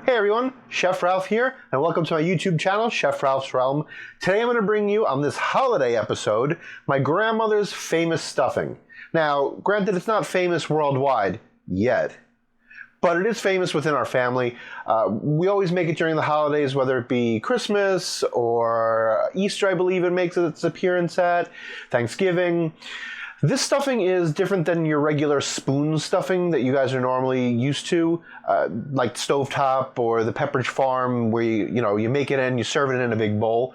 Hey everyone, Chef Ralph here, and welcome to my YouTube channel, Chef Ralph's Realm. Today I'm going to bring you, on this holiday episode, my grandmother's famous stuffing. Now, granted it's not famous worldwide, yet, but it is famous within our family. We always make it during the holidays, whether it be Christmas or Easter, I believe it makes its appearance at, Thanksgiving. This stuffing is different than your regular spoon stuffing that you guys are normally used to, like Stovetop or the Pepperidge Farm, where you make it and you serve it in a big bowl.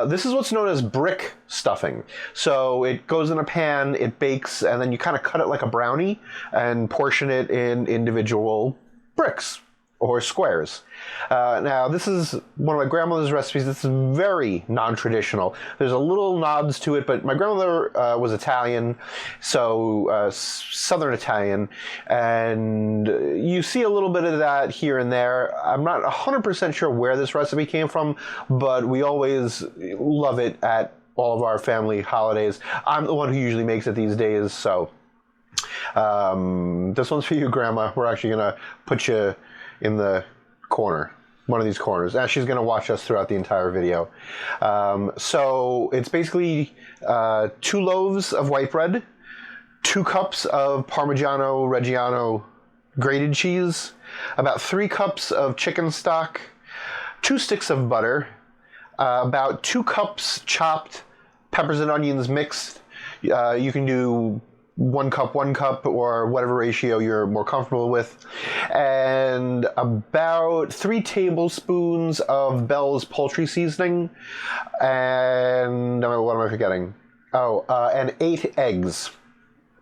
This is what's known as brick stuffing. So it goes in a pan, it bakes, and then you kind of cut it like a brownie and portion it in individual bricks or squares. Now, this is one of my grandmother's recipes. This is very non-traditional. There's a little nods to it, but my grandmother was Italian, so Southern Italian, and you see a little bit of that here and there. I'm not 100% sure where this recipe came from, but we always love it at all of our family holidays. I'm the one who usually makes it these days, so this one's for you, Grandma. We're actually going to put you in the corner, one of these corners. Now she's going to watch us throughout the entire video. So it's basically 2 loaves of white bread, 2 cups of Parmigiano Reggiano grated cheese, about 3 cups of chicken stock, 2 sticks of butter, about 2 cups chopped peppers and onions mixed. You can do 1 cup, or whatever ratio you're more comfortable with, and about 3 tablespoons of Bell's poultry seasoning, and what am I forgetting? And 8 eggs.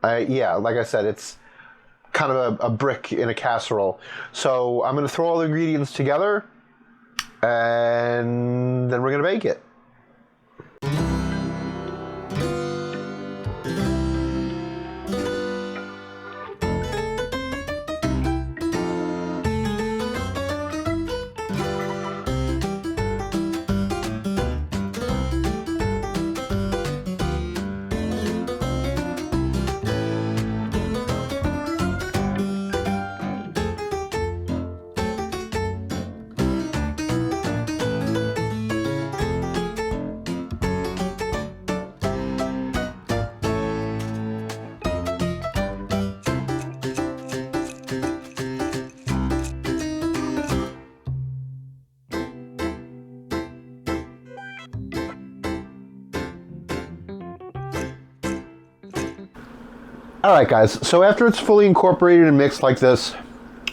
Yeah, like I said, it's kind of a brick in a casserole. So I'm going to throw all the ingredients together, and then we're going to bake it. Alright guys, so after it's fully incorporated and mixed like this,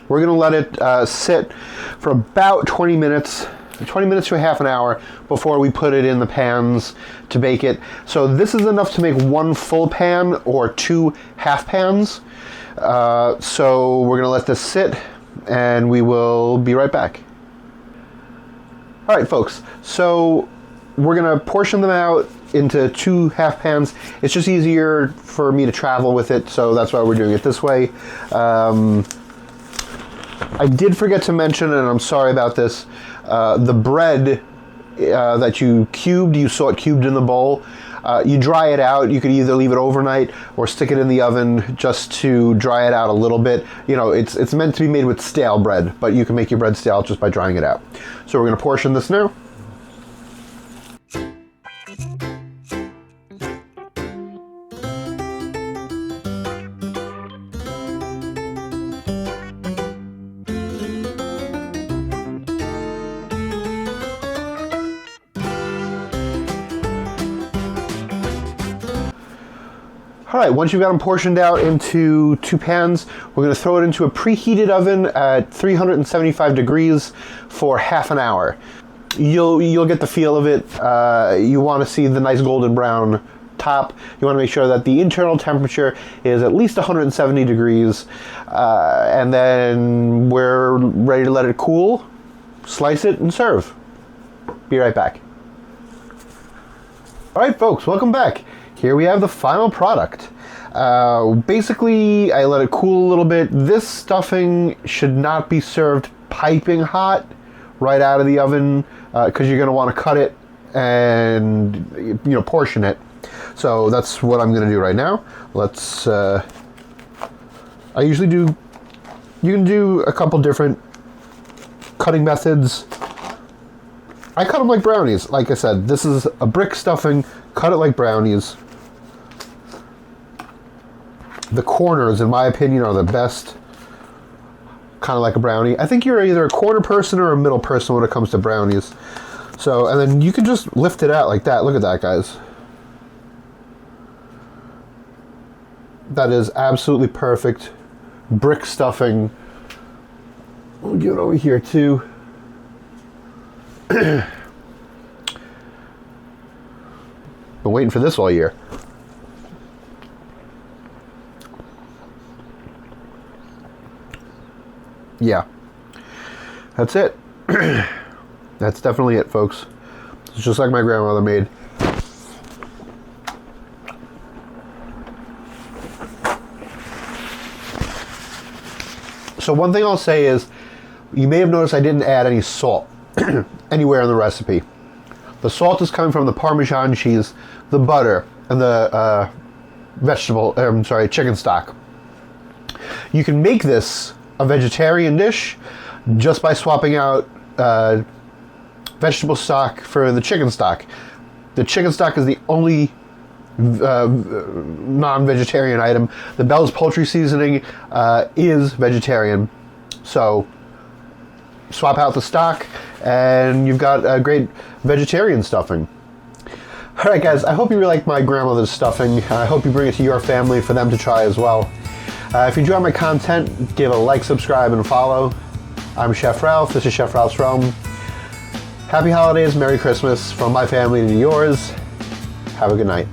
we're going to let it sit for about 20 minutes to a half an hour before we put it in the pans to bake it. So this is enough to make 1 full pan or 2 half pans. So we're going to let this sit and we will be right back. Alright folks, so we're going to portion them out into 2 half pans. It's just easier for me to travel with it, so that's why we're doing it this way. I did forget to mention, and I'm sorry about this, the bread that you cubed, you saw it cubed in the bowl. You dry it out. You could either leave it overnight or stick it in the oven just to dry it out a little bit. You know, it's meant to be made with stale bread, but you can make your bread stale just by drying it out. So we're going to portion this now. Alright, once you've got them portioned out into 2 pans, we're going to throw it into a preheated oven at 375 degrees for half an hour. You'll get the feel of it. You want to see the nice golden brown top. You want to make sure that the internal temperature is at least 170 degrees. And then we're ready to let it cool, slice it, and serve. Be right back. Alright folks, welcome back. Here we have the final product. Basically, I let it cool a little bit. This stuffing should not be served piping hot right out of the oven because you're going to want to cut it and portion it. So that's what I'm going to do right now. Let's. I usually do. You can do a couple different cutting methods. I cut them like brownies. Like I said, this is a brick stuffing. Cut it like brownies. The corners, in my opinion, are the best. Kind of like a brownie. I think you're either a corner person or a middle person when it comes to brownies. So, and then you can just lift it out like that. Look at that, guys. That is absolutely perfect. Brick stuffing. We'll get it over here too. Been waiting for this all year. Yeah. That's it. That's definitely it, folks. It's just like my grandmother made. So one thing I'll say is, you may have noticed I didn't add any salt anywhere in the recipe. The salt is coming from the Parmesan cheese, the butter, and the chicken stock. You can make this a vegetarian dish just by swapping out vegetable stock for the chicken stock. The chicken stock is the only non-vegetarian item. The Bell's Poultry seasoning is vegetarian, so swap out the stock and you've got a great vegetarian stuffing. Alright guys, I hope you really like my grandmother's stuffing. I hope you bring it to your family for them to try as well. If you enjoy my content, give a like, subscribe, and follow. I'm Chef Ralph. This is Chef Ralph's Realm. Happy holidays, Merry Christmas from my family to yours. Have a good night.